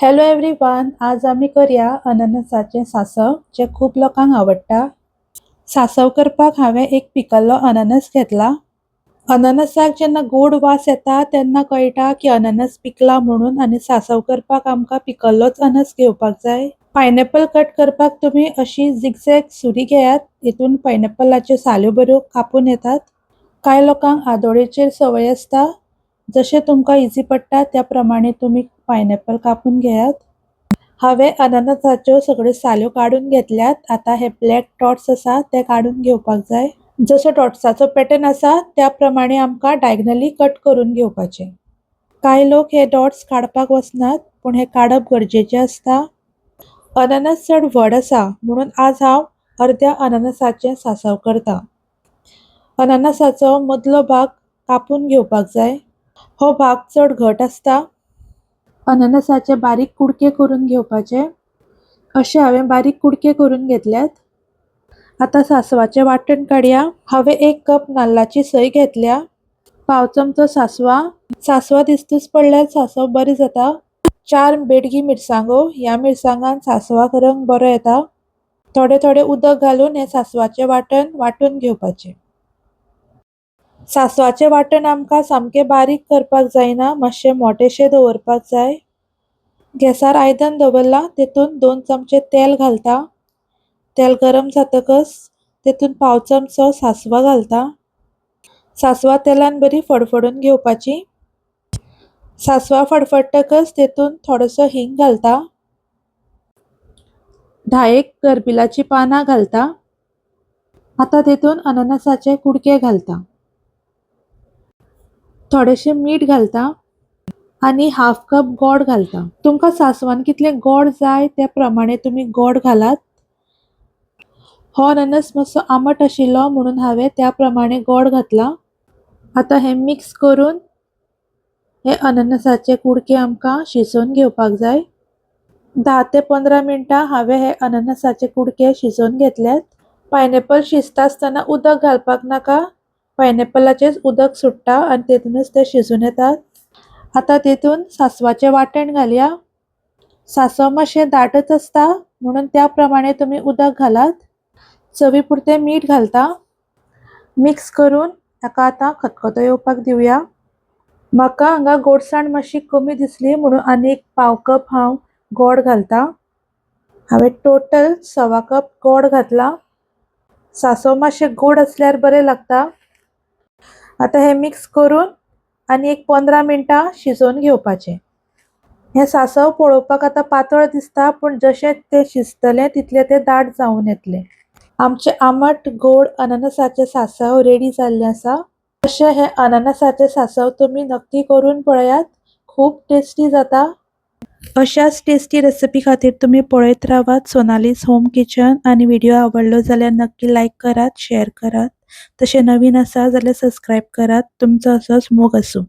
Hello everyone, आज आम्ही करूया अननसाचे सासव जे खूप लोकांक आवडटा। सासव करपाक हांवें एक पिकल्लो अननस घेतला। अननसाक जेन्ना गोड वास येता तेन्ना कळटा की अननस पिकला म्हणून, आनी सासव करपाक आमकां पिकल्लोच अननस घेवपाक जाय। पायनॅपल कट करपाक तुम्ही अशी झिगझॅग सुरी घेयात, हितून पायनॅपलाच्यो साल्यो बऱ्यो कापून येतात। कांय लोकांक आदोळेचेर संवय आसता, जशें तुमकां इजी पडटा त्या प्रमाणे तुम्ही पायनॅपल कापून घेयात। हांवें अननसाच्यो सगळ्यो साल्यो काढून घेतल्यात। आता हे ब्लॅक डॉट्स आसा ते काढून घेवपाक जाय। जसो डॉट्साचो पॅटर्न आसा त्या प्रमाणे आमकां डायगनली कट करून घेवपाचे। कांय लोक हे डॉट्स काडपाक वचनात, पूण हे काडप गरजेचें आसता। अननस चड व्हड आसा म्हणून आज हांव अर्ध्या अननसाचें सासव करता। अननसाचो मदलो भाग कापून घेवपाक जाय। हो भाग चड घट आसता। अननसाचे बारीक कुडके करून घेवपाचे। अशे हांवें बारीक कुडके करून घेतल्यात। आता सासवाचे वाटण काडया। हांवें 1 कप नाल्लाची सोय घेतल्या, पाव चमचो सासवा दिसतूच पडल्यार सासव बरें जाता। 4 बेडगी मिरसांगो, ह्या मिरसांगान सासवाक रंग बरो येता। थोडे थोडे उदक घालून हे सासवाचे वाटण वाटून घेवपाचे। सासवाचे वाटण आमकां सामकें बारीक करपाक जायना, मातशें मोटेशें दवरपाक जाय। गॅसार आयदन दवरला, तेतून 2 चमचे तेल घालता। तेल गरम जातकच तेतून पाव चमचो सासवा घालता। सासवा तेलान बरी फडफडून घेवपाची। सासवा फडफडटकच तेतून थोडोसो हिंग घालता। 10 करबिलाची पानां घालता। आता तेतून अननसाचे कुडके घालता। थोडेशें मीठ घालता आनी हाफ कप गोड घालता। तुमकां सासवान कितले गोड जाय त्या प्रमाणे तुम्ही गोड घालात। हो अननस मातसो आंबट आशिल्लो म्हणून हांवें त्या प्रमाणे गोड घातला। आता हे मिक्स करून हे अननसाचे कुडके आमकां शिजोवन घेवपाक जाय। 10 ते 15 मिनटां हांवें हे अननसाचे कुडके शिजोवन घेतल्यात। पायनॅपल शिजता आसतना उदक घालपाक नाका, पायनॅपलाचेच उदक सुट्टा आनी तेतूनच ते शिजून येतात। आता तेतून सासवाचे वाटण घालया। सासव मातशें दाटच आसता म्हणून त्या प्रमाणे तुम्ही उदक घालात। चवी पुरते मीठ घालता। मिक्स करून ताका आता खतखतो येवपाक दिवया। म्हाका हांगा गोडसाण मातशी कमी दिसली म्हणून आनी 1 पाव कप हांव गोड घालता। हांवें टोटल 1.25 कप गोड घातला। सासव मातशें गोड आसल्यार बरें लागता। आता हे मिक्स करून आनी 15 मिनटां शिजोवन घेवपाचे। हे सासव पळोवपाक आता पातळ दिसता, पण जशें ते शिजतले तितले ते दाट जावन येतले। आमचे आंबट गोड अननसाचे सासव रेडी जाल्ले आसा। अशे हे अननसाचे सासव तुम्ही नक्की करून पळयात, खूप टेस्टी जाता। अशाच टेस्टी रेसिपी खातीर तुम्ही पळयत रावात सोनालीज होम किचन। आनी व्हिडिओ आवडलो जाल्यार नक्की लाईक करात, शेअर करात। तशें नवीन आसा जाल्यार सबस्क्राईब करात। तुमचो असोच मोग आसूं।